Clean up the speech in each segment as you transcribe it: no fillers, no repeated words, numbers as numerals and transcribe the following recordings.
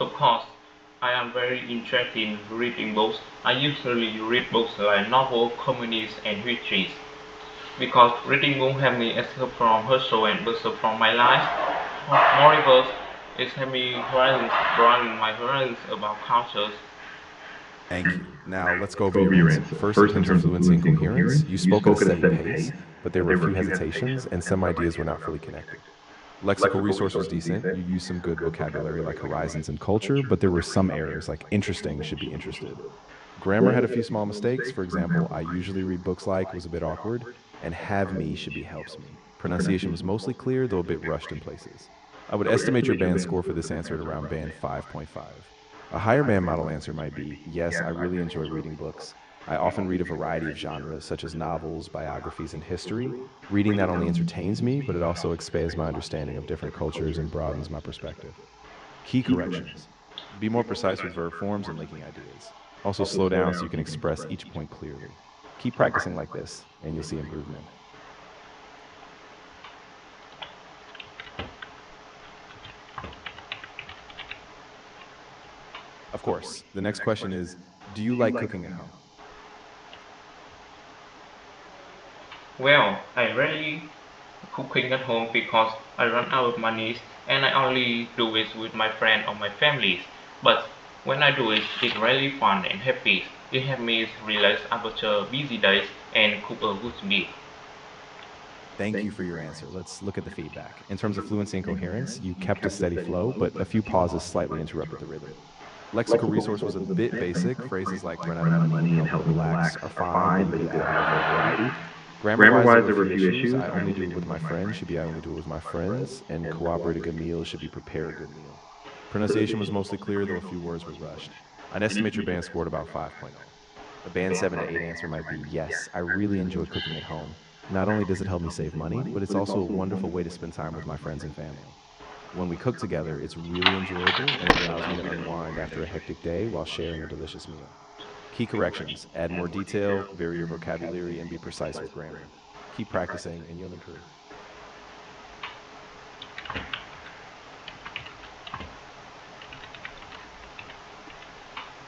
Of course, I am very interested in reading books. I usually read books like novels, comedies, and histories because reading books help me escape from hustle and bustle from my life. Moreover, it helps me broaden my horizons about cultures. Thank you. Now let's go over your answer. First, in terms of fluency and coherence, you spoke at a steady pace, but there were a few hesitations and some ideas were not fully connected. Lexical resource was decent. You used some good vocabulary like horizons and culture, but there were some errors like interesting should be interested. Grammar had a few small mistakes. For example, I usually read books like was a bit awkward, and have me should be helps me. Pronunciation was mostly clear, though a bit rushed in places. I would estimate your band score for this answer at around band 5.5. A higher band model answer might be yes, I really enjoy reading books. I often read a variety of genres, such as novels, biographies, and history. Reading not only entertains me, but it also expands my understanding of different cultures and broadens my perspective. Key corrections: be more precise with verb forms and linking ideas. Also, slow down so you can express each point clearly. Keep practicing like this, and you'll see improvement. Of course, the next question is, do you like cooking at home? Well, I rarely cooking at home because I run out of money and I only do it with my friend or my family. But when I do it, it's really fun and happy. It helps me relax after busy days and cook a good meal. Thank you for your answer. Let's look at the feedback. In terms of fluency and coherence, you kept a steady flow, but a few pauses slightly interrupted the rhythm. Lexical resource was a bit basic. Phrases like run out of money and help me relax are fine, but you could add more variety. Grammar wise, there were a few issues. I only do it with my friends should be I only do it with my friends, and cooperate a good meal should be prepare a good meal. Pronunciation was mostly clear, though a few words were rushed. I'd estimate your band scored about 5.0. A band 7 to 8 answer might be yes, I really enjoy cooking at home. Not only does it help me save money, but it's also a wonderful way to spend time with my friends and family. When we cook together, it's really enjoyable and it allows me to unwind after a hectic day while sharing a delicious meal. Key corrections: add more detail, vary your vocabulary, and be precise with grammar. Keep practicing and you'll improve.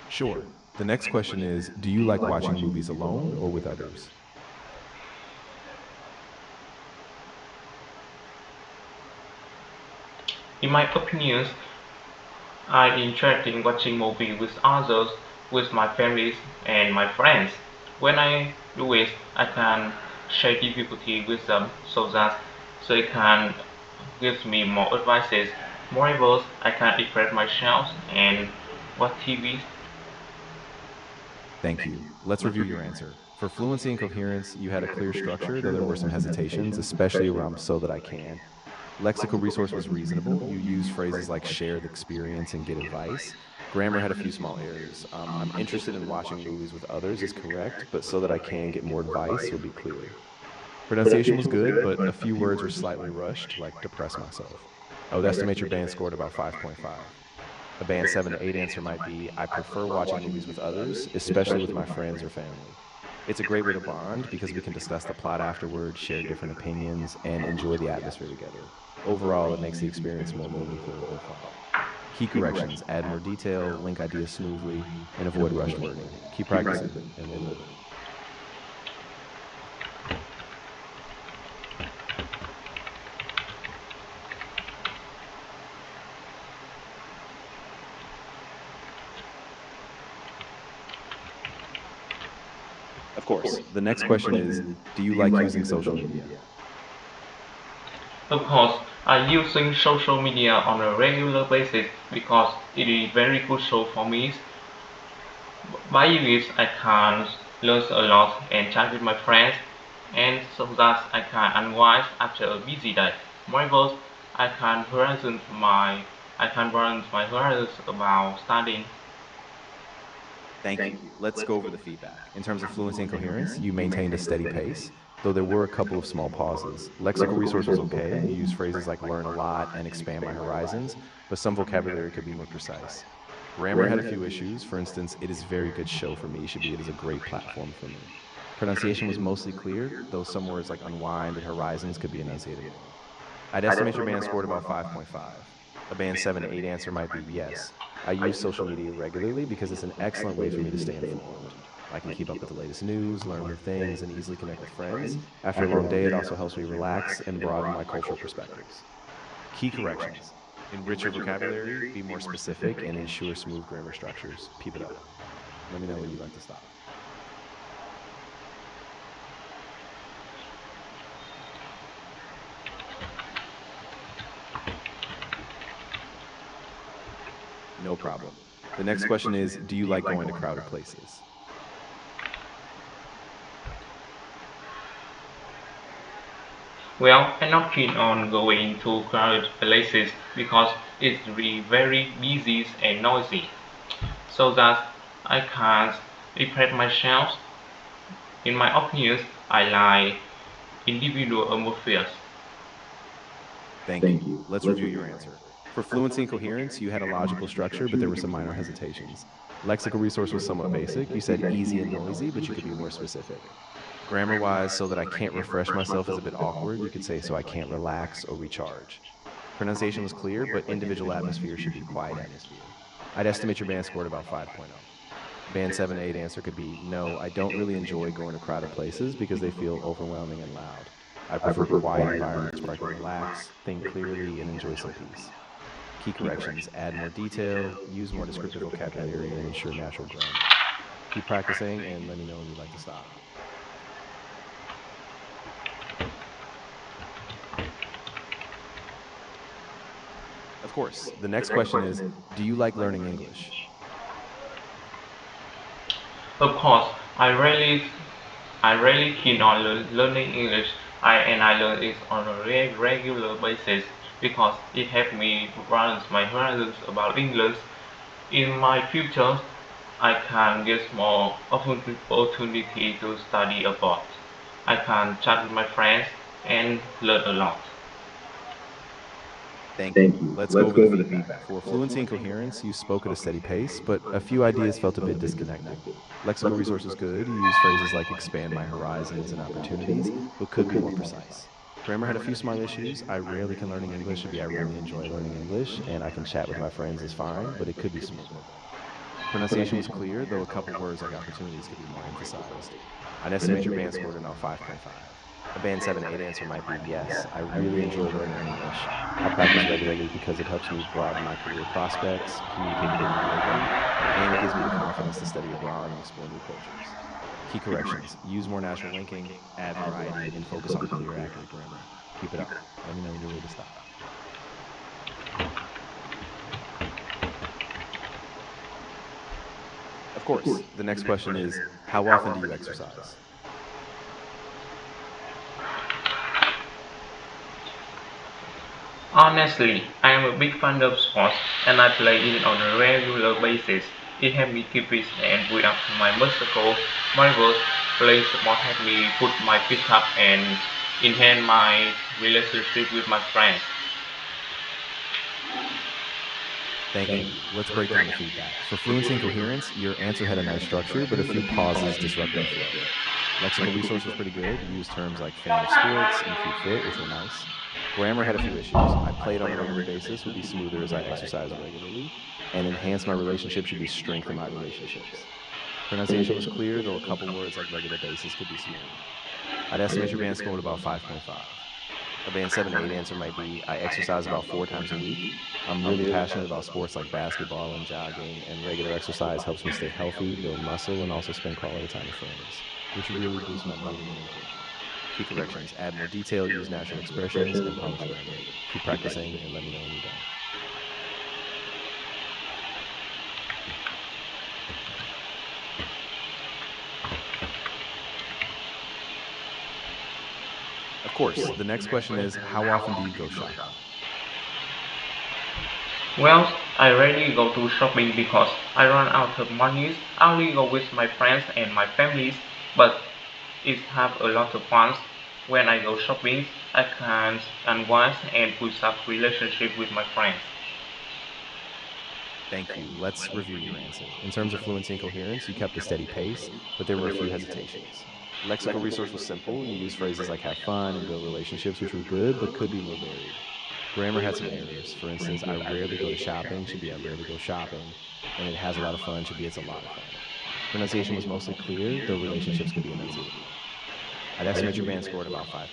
Sure. The next question is, do you like watching movies alone or with others? In my opinion, I enjoy in watching movies with others, with my families and my friends. When I do it, I can share difficulty with them so that they can give me more advices. Moreover, I can express myself and watch TV. Thank you. Let's review your answer. For fluency and coherence, you had a clear structure, though there were some hesitations, especially around so that I can. Lexical resource was reasonable. You used phrases like share the experience and get advice. Grammar had a few small errors. I'm interested in watching movies with others is correct, but so that I can get more advice would be clear. Pronunciation was good, but a few words were slightly rushed, like depress myself. I would estimate your band scored about 5.5. A band 7 to 8 answer might be I prefer watching movies with others, especially with my friends or family. It's a great way to bond because we can discuss the plot afterwards, share different opinions, and enjoy the atmosphere together. Overall, it makes the experience more meaningful and fun. Key corrections: add more detail, link ideas smoothly, and avoid rushed wording. Keep practicing, and we'll move. Of course, the next question is, do you like using social media? Of course, I'm using social media on a regular basis because it is very crucial for me. By it, I can learn a lot and chat with my friends, and so that I can unwind after a busy day. Moreover, I can broaden my horizons about studying. Thank you. Let's go over the feedback. In terms of fluency and coherence, you maintained a steady pace, though there were a couple of small pauses. Lexical resource was okay. You used phrases like learn a lot and expand my horizons, but some vocabulary could be more precise. Grammar had a few issues. For instance, it is very good show for me should be it is a great platform for me. Pronunciation was mostly clear, though some words like unwind and horizons could be enunciated more. I'd estimate your band scored about 5.5. A band 7 to 8 answer might be yes. I use social media regularly because it's an excellent way for me to stay informed. I can keep up with the latest news, learn new things, and easily connect with friends. After a long day, it also helps me relax and broaden my cultural perspectives. Key corrections: enrich your vocabulary, be more specific, and ensure smooth grammar structures. Keep it up. Let me know when you'd like to stop. No problem. The next question is, do you like going to crowded places? Well, I'm not keen on going to crowded places because it's really very busy and noisy, so that I can't express myself. In my opinion, I like individual atmospheres. Thank you. Let's review your answer. For fluency and coherence, you had a logical structure, but there were some minor hesitations. Lexical resource was somewhat basic. You said easy and noisy, but you could be more specific. Grammar wise, so that I can't refresh myself is a bit awkward. You could say, so I can't relax or recharge. Pronunciation was clear, but individual atmosphere should be quiet atmosphere. I'd estimate your band scored about 5.0. Band 7 to 8 answer could be, no, I don't really enjoy going to crowded places because they feel overwhelming and loud. I prefer quiet environments where I can relax, think clearly, and enjoy some peace. Key corrections: add more detail, use more descriptive vocabulary, and ensure natural grammar. Keep practicing and let me know when you'd like to stop. Of course, the next question is, do you like learning English? Of course, I really keen on learning English. I learn it on a regular basis because it helps me to broaden my horizons about English. In my future, I can get more opportunity to study abroad. I can chat with my friends and learn a lot. Thank you. Let's go over the feedback. For fluency and coherence, you spoke at a steady pace, but a few ideas felt a bit disconnected. Lexical resource was good. You used phrases like expand my horizons and opportunities, but could be more precise. Grammar had a few small issues. I rarely can learning English should be I really enjoy learning English, and I can chat with my friends is fine, but it could be smoother. Pronunciation was clear, though a couple words like opportunities could be more emphasized. I'd estimate your band scored about 5.5. A band 7 to 8 answer might be yes, I really enjoy learning English. I practice regularly because it helps me broaden my career prospects, communicate more remotely, and it gives me the confidence to study abroad and explore new cultures. Key corrections: use more natural linking, add variety, and focus on clear, accurate grammar. Keep it up. Let me know when you're ready to stop. Of course, the next question is, how often do you exercise? Honestly, I am a big fan of sports and I play it on a regular basis. It helps me keep fit and build up my muscle memory. Playing sport helps me put my feet up and enhance my relationship with my friends. Thank you. Let's break down the feedback. For fluency and coherence, your answer had a nice structure, but a few pauses disrupted the flow. Lexical resource was pretty good. You used terms like fan of sports and keep fit, which were nice. Grammar had a few issues. I played on a regular basis would be smoother as I exercise regularly, and enhance my relationship should be strengthen my relationships. Pronunciation was clear, though a couple words like regular basis could be smooth. I'd estimate your band scored about 5.5. A band 7 to 8 answer might be, I exercise about 4 times a week. I'm really passionate about sports like basketball and jogging, and regular exercise helps me stay healthy, build muscle, and also spend quality time with friends, which really boosts my mood and engagement. Key corrections: add more detail, use natural expressions, and polish grammar. Keep practicing and let me know when you're done. Of course, the next question is, how often do you go shopping? Well, I rarely go to shopping because I run out of money. I only go with my friends and my families, but it have a lot of fun. When I go shopping, I can unwind and build up relationship with my friends. Thank you. Let's review your answer. In terms of fluency and coherence, you kept a steady pace, but there were a few hesitations. Lexical resource was simple. You used phrases like have fun and build relationships, which were good, but could be more varied. Grammar had some errors. For instance, I rarely go to shopping should be I rarely go shopping, and it has a lot of fun should be it's a lot of fun. Pronunciation was mostly clear, though relationships could be enunciated more. I'd estimate your band score at about 5.0.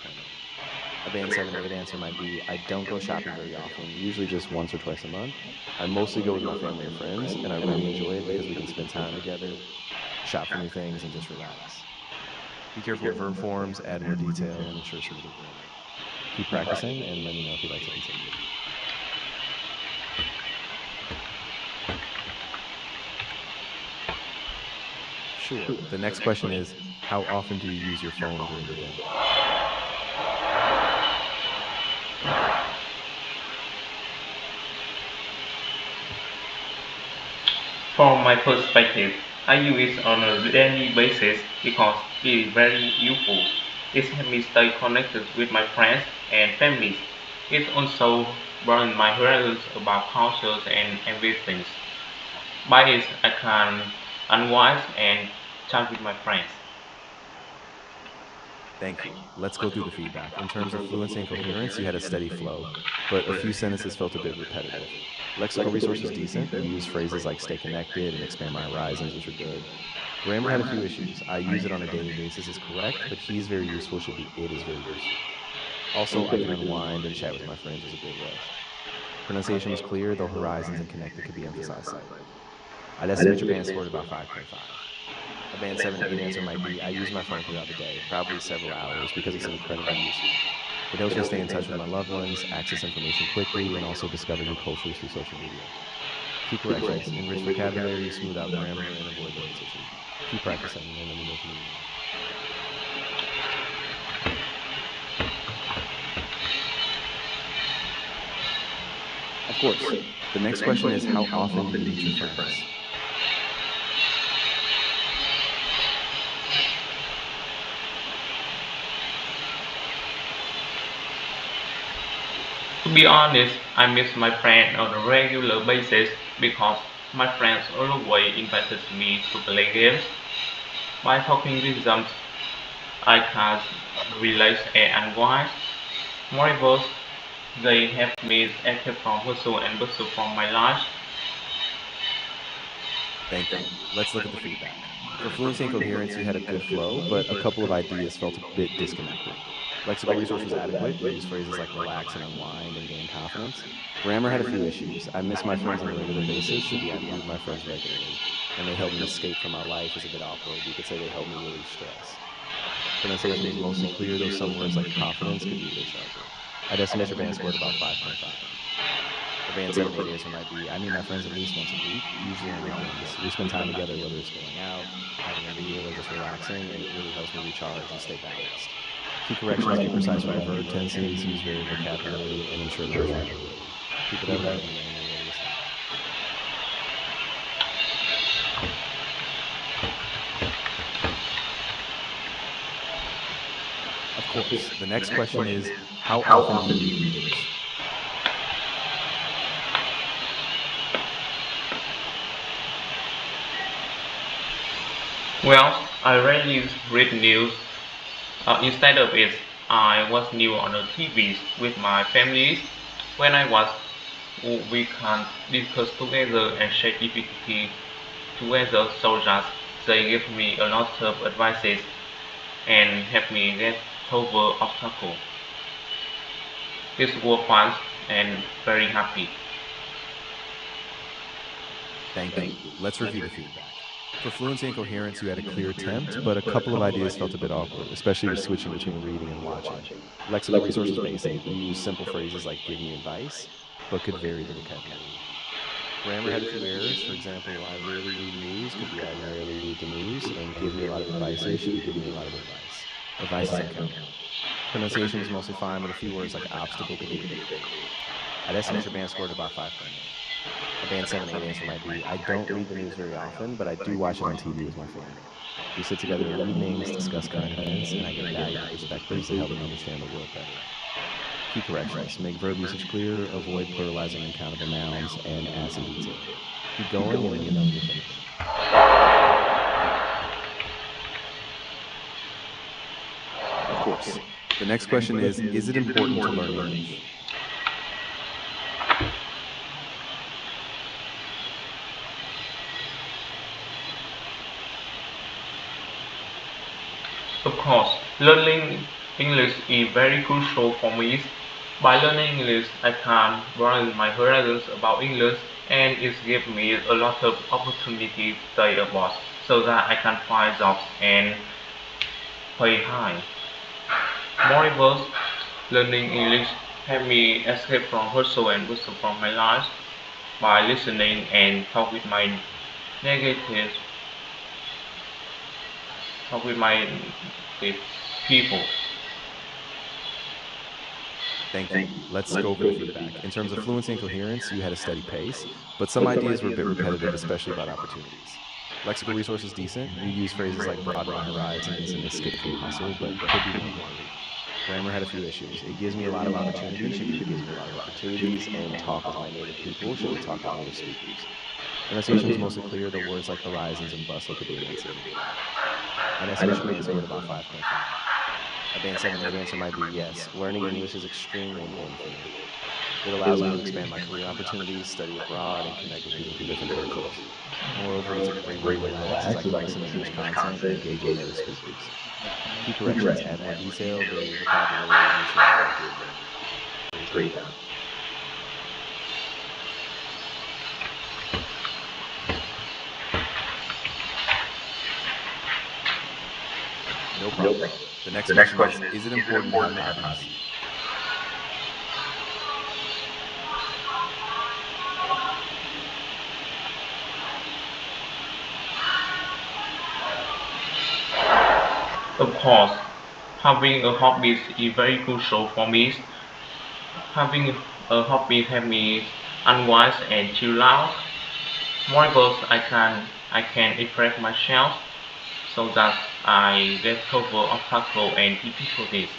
A band 7 or 8 answer might be I don't go shopping very often, usually just once or twice a month. I mostly go with my family or friends, and I really enjoy it because we can spend time together, shop for new things, and just relax. Be careful with verb forms, add more detail, and ensure smooth grammar. Keep practicing, and let me know if you'd like to continue. Sure. The next question is, how often do you use your phone during the day? From my perspective, I use it on a daily basis because it is very useful. It helps me stay connected with my friends and families. It also broadens my horizons about cultures and everything. By it, I can unwind and chat with my friends. Thank you. Let's go through the feedback. In terms of fluency and coherence, you had a steady flow, but a few sentences felt a bit repetitive. Lexical resource is decent. You use phrases like stay connected and expand my horizons, which are good. Grammar had a few issues. I use it on a daily basis is correct, but he's very useful should be it is very useful. Also, I can unwind and chat with my friends was a bit rushed. Pronunciation was clear, though horizons and connected could be emphasized slightly. I'd estimate your band scored about 5.5. A band 7 or 8 answer might be I use my phone throughout the day, probably several hours, because it's incredibly useful. It helps me stay in touch with my loved ones, access information quickly, and also discover new cultures through social media. Key corrections: enrich vocabulary, smooth out grammar, and avoid repetition. Keep practicing, and let me know if you need more. Of course. The next question is, how often do you meet your friends? To be honest, I miss my friends on a regular basis because my friends always invited me to play games. By talking with them, I can relax and unwind. Moreover, they help me escape from hustle and bustle from my life. Thank you. Let's look at the feedback. For fluency and coherence, you had a good flow, but a couple of ideas felt a bit disconnected. Lexical resource was adequate. You used phrases like relax and unwind and gain confidence. Grammar had a few issues. I miss my friends on a regular basis should be I meet my friends regularly. And they help me escape from my life is a bit awkward. You could say they help me relieve stress. Pronunciation was mostly clear, though some words like confidence could be a bit sharper. I'd estimate your band scored about 5.5. A band 7 8 answer might be I meet my friends at least once a week, usually on weekends. We spend time together, whether it's going out, having a meal, or just relaxing, and it really helps me recharge and stay balanced. Key corrections: be precise with your verb tenses, use varied vocabulary, and ensure grammar. Keep it up, and let me know when you're ready to stop. Of course. The next question is, how often do you read the news? Well, I rarely read news. Instead of it, I watch news on the TV with my family. When I watch, we can discuss together and share difficulty together so that they give me a lot of advices and help me get over obstacles. This was fun and very happy. Thank you. Let's review the feedback. For fluency and coherence, you had a clear attempt, but a couple of ideas felt a bit awkward, especially with switching between reading and watching. Lexical resource was basic. You used simple phrases like give me advice, but could vary the vocabulary. Grammar had a few errors. For example, I rarely read news could be I rarely read the news, and give me a lot of advices should be give me a lot of advice. Advice doesn't count. Pronunciation was mostly fine, but a few words like obstacle could be a bit tricky. I'd estimate your band scored about 5.0. A band 7 8 answer might be I don't read the news very often, but I do watch it on TV with my family. We sit together in evenings, discuss current events, and I get valuable perspectives that help me understand the world better. Key corrections: make verb usage clear, avoid pluralizing uncountable nouns, and add some detail. Keep going and let me know when you're finished. Of course. The next question is it important to learn English? Of course, learning English is very crucial for me. By learning English, I can broaden my horizons about English, and it gives me a lot of opportunity to study abroad so that I can find jobs and pay high. Moreover, learning English helped me escape from hustle and bustle from my life by listening and negative talk with my with people. Thank you. Let's go over the feedback. In terms of fluency and coherence, you had a steady pace, but some ideas were a bit repetitive, especially about opportunities. Lexical resources decent. You use phrases like broaden my horizons and escape from hustle, but could be more employed. Grammar had a few issues. It gives me a lot of opportunities should be it gives me a lot of opportunities, and talk with my native people should be talk with native speakers. Pronunciation was mostly clear, though words like horizons and bustle could be enunciated. I'd estimate your band score at about 5.5. A band 7-8 answer might be yes. Learning English is extremely important for me. It allows me to expand my career opportunities, study abroad, and connect with people from different cultures. Moreover, it's a great way to relax as I can listen to English content and engage with native speakers. Key corrections: add more detail, the vocabulary initially felt good. Great job. No problem. The next question is it important to have hobbies? Of course, having a hobby is very crucial for me. Having a hobby helps me unwind and chill out. Moreover, I can express myself so that I get over obstacles and difficulties.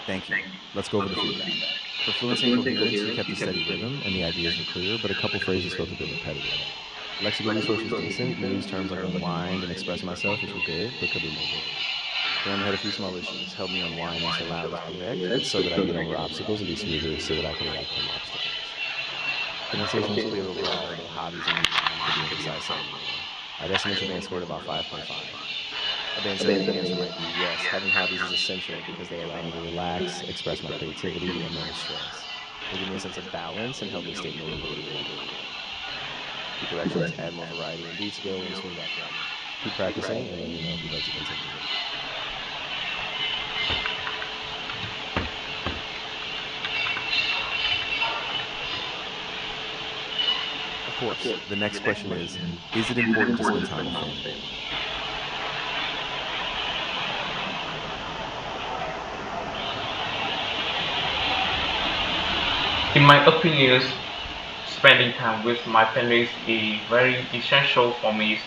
Thank you. Let's go over the feedback. For fluency and coherence, you kept a steady rhythm, and the ideas were clear, but a couple phrases felt a bit repetitive. Lexical resource was decent. You used terms like unwind and express myself, which were good, but could be more employed. Grammar had a few small issues. Help me unwind and chill out was correct, but so that I get over obstacles and be smoother so that I can overcome obstacles. Pronunciation was clear overall, though hobbies and could be emphasized slightly more. I'd estimate your band scored about 5.5. A band 7-8 answer might be yes. Having hobbies is essential because they allow me to relax, express my creativity, and manage stress. They give me a sense of balance and help me stay motivated when doing them. Key corrections: add more variety and detail and smooth out grammar. Keep practicing and let me know if you'd like to continue. Of course, the next question is it important to spend time with family? In my opinion, spending time with my family is very essential for me.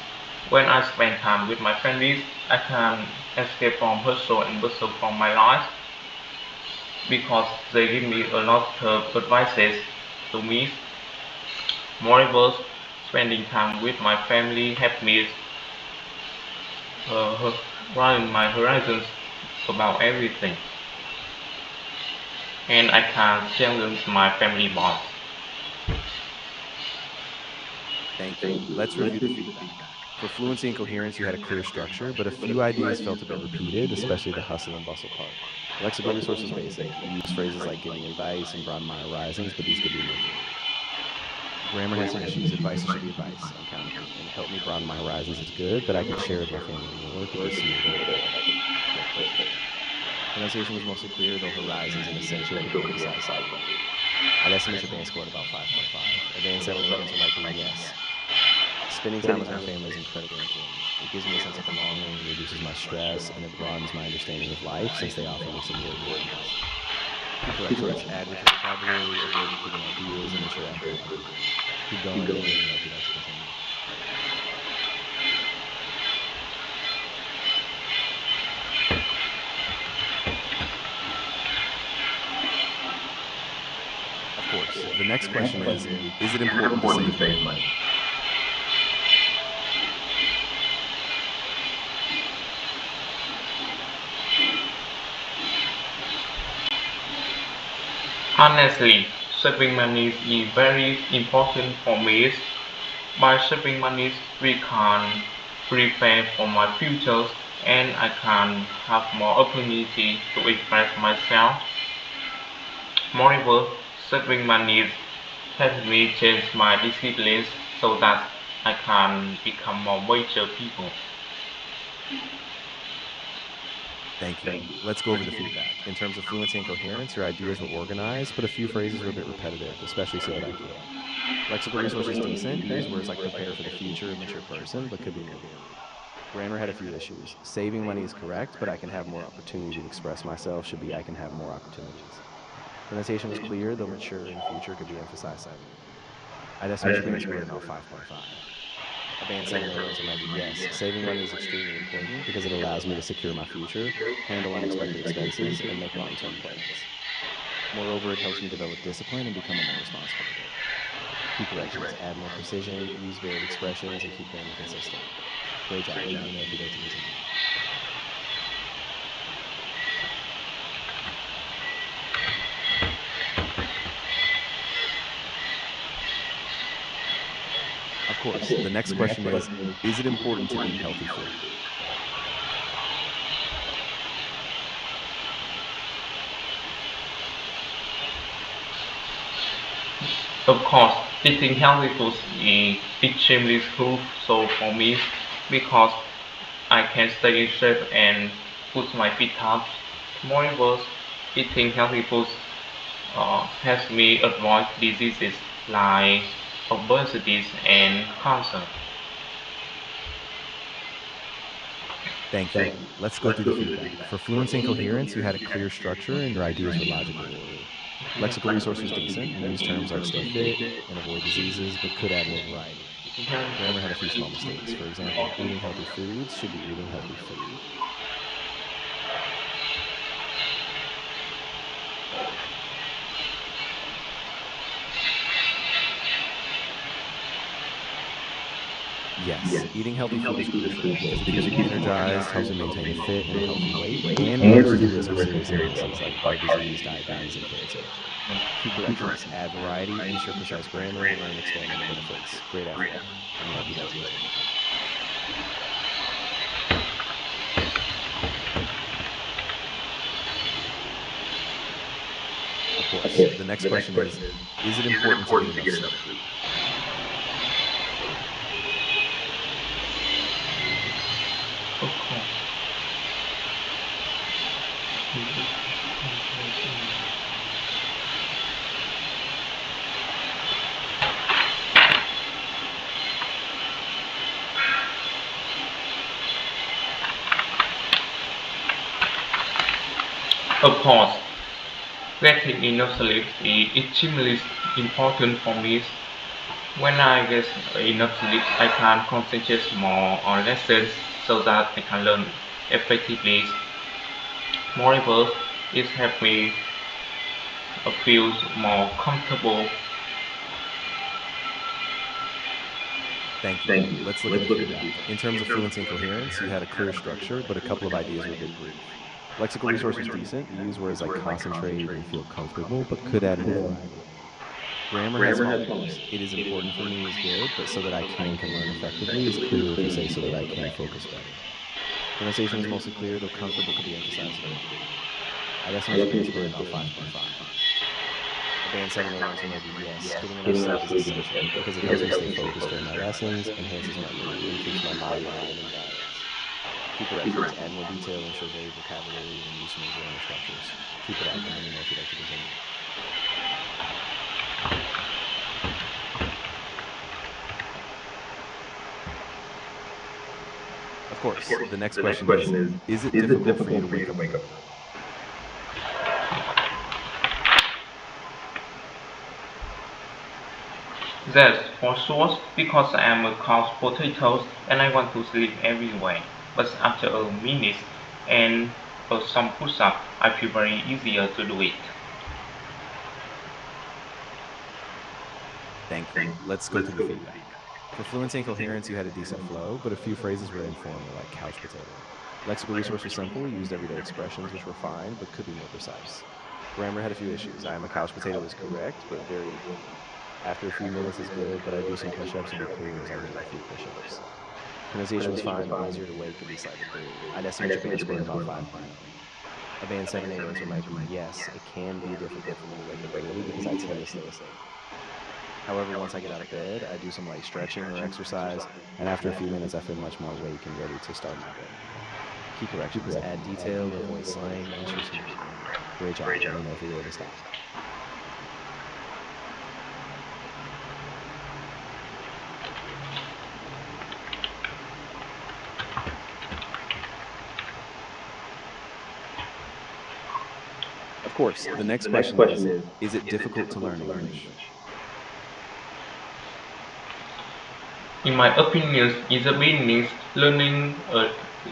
When I spend time with my family, I can escape from hustle and bustle from my life because they give me a lot of advices to me. Moreover, spending time with my family helps me broaden my horizons about everything, and I can challenge my family bonds. Thank you. Let's review the feedback. For fluency and coherence, you had a clear structure, but a few ideas felt a bit repeated, especially the hustle and bustle part. Lexical resource was basic. You use phrases like give me advice and broaden my horizons, but these could be more fluid. Grammar had some issues. Advice should be advice. I'm counting it. And help me broaden my horizons is good, but I could share with my family more, could be smoother, more closer. Pronunciation was mostly clear, though horizons and essential could be emphasized slightly. I'd estimate your band score at about 5.5. A band 7-8 answer might be yes. Spending time with my family is incredibly important. It gives me a sense of belonging, reduces my stress, and it broadens my understanding of life since they offer me some great guidance. Key corrections: add richer vocabulary, avoid repeating ideas, and ensure accurate language. Keep going, and let me know if you'd like to continue. Of course. The next question is it important to save money? Honestly, saving money is very important for me. By saving money, we can prepare for my futures, and I can have more opportunity to express myself. Moreover, saving money helps me change my disciplines so that I can become more mature people. Thank you. Let's go over the feedback. In terms of fluency and coherence, your ideas were organized, but a few phrases were a bit repetitive, especially so that I can. Lexical resources decent. You use words like prepare for the future, mature person, but could be more. Grammar had a few issues. Saving money is correct, but I can have more opportunity to express myself should be I can have more opportunities. Pronunciation was clear, though mature in future could be emphasized slightly. I'd estimate your grades were about 5.5. A band 7 answer might be yes. Saving money is extremely important because it allows me to secure my future, handle unexpected expenses, and make long-term plans. Moreover, it helps me develop discipline and become a more responsible adult. Key corrections: add more precision, use varied expressions, and keep grammar consistent. Great job. Let me know if you'd like to continue. Of course, the next question is it important to eat healthy food? Of course, eating healthy foods is extremely crucial for me because I can stay in shape and put my feet up. Moreover, eating healthy foods helps me avoid diseases like obesity and cancer. Thank you. Let's go through the feedback. For fluency and coherence, you had a clear structure and your ideas were logically ordered. Lexical resource was decent. You used terms like stay fit and avoid diseases, but could add more variety. Grammar had a few small mistakes. For example, eating healthy foods should be eating healthy food. Yes, eating healthy food is crucial because it keeps me energized, helps me maintain a fit and a healthy weight, and reduces the risk of serious illnesses like heart disease, diabetes, and cancer. Key corrections: add variety, ensure precise grammar, and expand on the benefits. Great effort. Let me know if you'd like to continue. Of course, the next question is it important to get enough sleep? Of course. Of course, getting enough sleep is extremely important for me. When I get enough sleep, I can concentrate more on lessons so that I can learn effectively. Moreover, it helps me feel more comfortable. Thank you. Let's look at the feedback. In terms of fluency and coherence, you had a clear structure, but a couple of ideas were a bit brief. Lexical resource was decent. You use words like concentrate and feel comfortable, but could add more variety. Grammar has small errors. It is important for me is good, but so that I can learn effectively is clearer if you say so that I can focus better. Pronunciation was mostly clear, though comfortable could be emphasized a bit. I'd estimate your grades were about 5.5. A band 7A answer might be yes. Getting enough sleep is essential because it helps me stay focused during my lessons, enhances my mood, and keeps my mind calm and balanced. Key corrections: add more detail, ensure varied vocabulary, and use more grammar structures. Keep it up, and let me know if you'd like to continue. Of course, the next question is it difficult for you to wake up early? That's for sure because I am a couch potato and I want to sleep everywhere. But after a minute and some push-up, I feel very easier to do it. Thank you. Let's go through the feedback. For fluency and coherence, you had a decent flow, but a few phrases were informal, like couch potato. Lexical resource was simple, you used everyday expressions, which were fine, but could be more precise. Grammar had a few issues. I am a couch potato is correct, but very informal. After a few minutes is good, but I do some push-ups and be clear as I need a few push-ups. Pronunciation was fine, but when 0 to weight could be slightly blurry. I'd estimate your band score at about 5.0. A band 7-8 answer might be, yes, it can be difficult for me to wake up early because I tend to stay asleep. However, once I get out of bed, I do some light stretching or exercise, and after a few minutes, I feel much more awake and ready to start my day. Key corrections: add detail, avoid slang, and choose smooth grammar. Great job. Let me know if you're ready to stop. Of course, the next question is it difficult to learn English? In my opinion, in the beginning,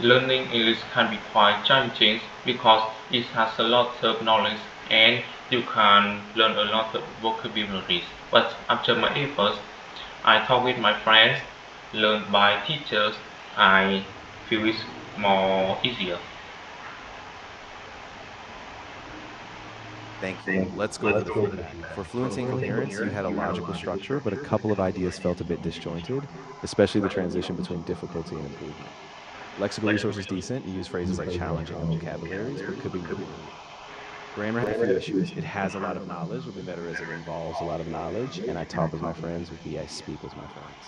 learning English can be quite challenging because it has a lot of knowledge and you can learn a lot of vocabularies. But after my efforts, I talk with my friends, learn by teachers, I feel it's more easier. Thank you. Let's go over the feedback. For fluency and coherence, you had a logical structure, but a couple of ideas felt a bit disjointed, especially the transition between difficulty and improvement. Lexical resource is decent. You use phrases like challenging and vocabularies, but could be more clear. Grammar had a few issues. It has a lot of knowledge, would be better as it involves a lot of knowledge, and I talk with my friends would be I speak with my friends.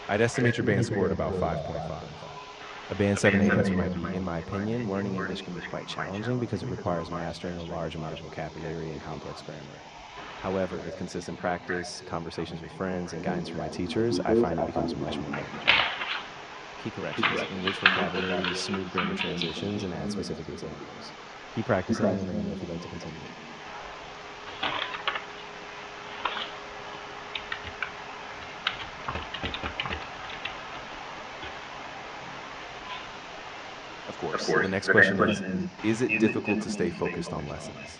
I'd estimate your band score at about 5.5. A band 7-8 answer might be, in my opinion, learning English can be quite challenging because it requires mastering a large amount of vocabulary and complex grammar. However, with consistent practice, conversations with friends, and guidance from my teachers, I find it becomes much more manageable. Key corrections: enrich vocabulary, use smooth grammar transitions, and add specific examples. Keep practicing and let me know if you'd like to continue. Of course, the next question is it difficult to stay focused on lessons?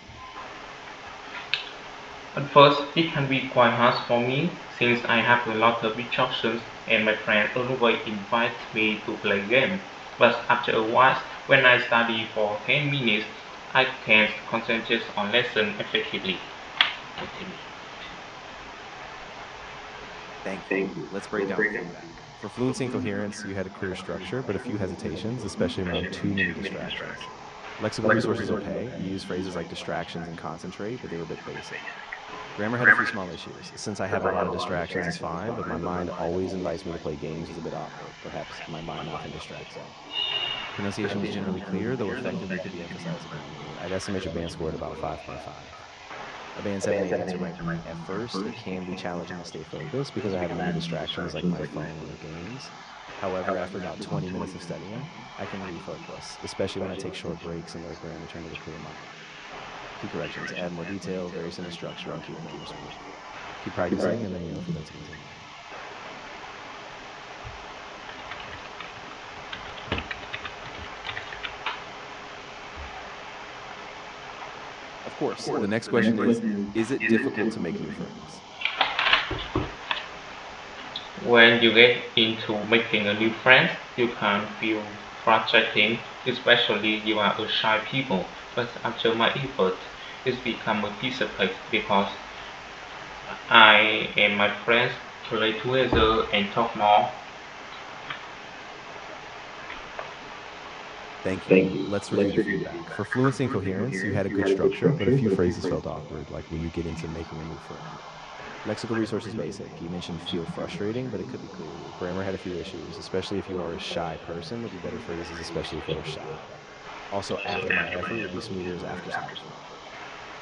At first, it can be quite hard for me since I have a lot of distractions and my friend always invites me to play games. But after a while, when I study for 10 minutes, I can concentrate on lesson effectively. Thank you. Let's break down the feedback. For fluency and coherence, you had a clear structure, but a few hesitations, especially around too many distractions. Lexical resources okay. You use phrases like distractions and concentrate, but they were a bit basic. Grammar had a few small issues. Since I have a lot of distractions, it's fine, but my mind always invites me to play games is a bit awkward. Perhaps my mind often distracts me. Pronunciation was generally clear, though effectively could be emphasized a bit more. I'd estimate your band score at about 5.5. A band 7-8 answer might be, at first, it can be challenging to stay focused because I have many distractions like my phone or games. However, after about 20 minutes of studying, I can refocus, especially when I take short breaks and let grammar turn with a clear mind. Key corrections: add more detail, very simple structure, and keep grammar smooth. Keep practicing, and let me know if you'd like to continue. Of course, the next question is it difficult to make new friends? When you get into making a new friend, you can feel frustrating, especially you are a shy people. But after my effort, it's become a discipline because I and my friends play together and talk more. Thank you. Let's review the feedback. For fluency and coherence, you had a good structure, but a few phrases felt awkward, like when you get into making a new friend. Lexical resources basic. You mentioned feel frustrating, but it could be clear. Grammar had a few issues, especially if you are a shy person, would be better phrases, especially if you are shy. Also, after my effort would be smoother as after some effort.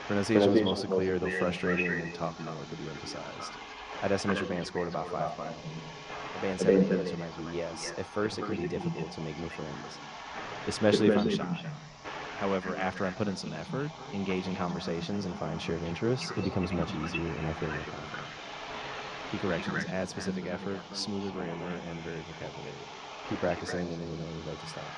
Pronunciation was mostly clear, though frustrating and talk more could be emphasized. I'd estimate your band score at about 5.0. A band 7 answer might be yes. At first, it can be difficult to make new friends, especially if I'm shy. However, after I put in some effort, engage in conversations, and find shared interests, it becomes much easier and I feel more confident. Key corrections: add specific effort, smoother grammar, and varied vocabulary. Keep practicing and then you know you'd like to stop.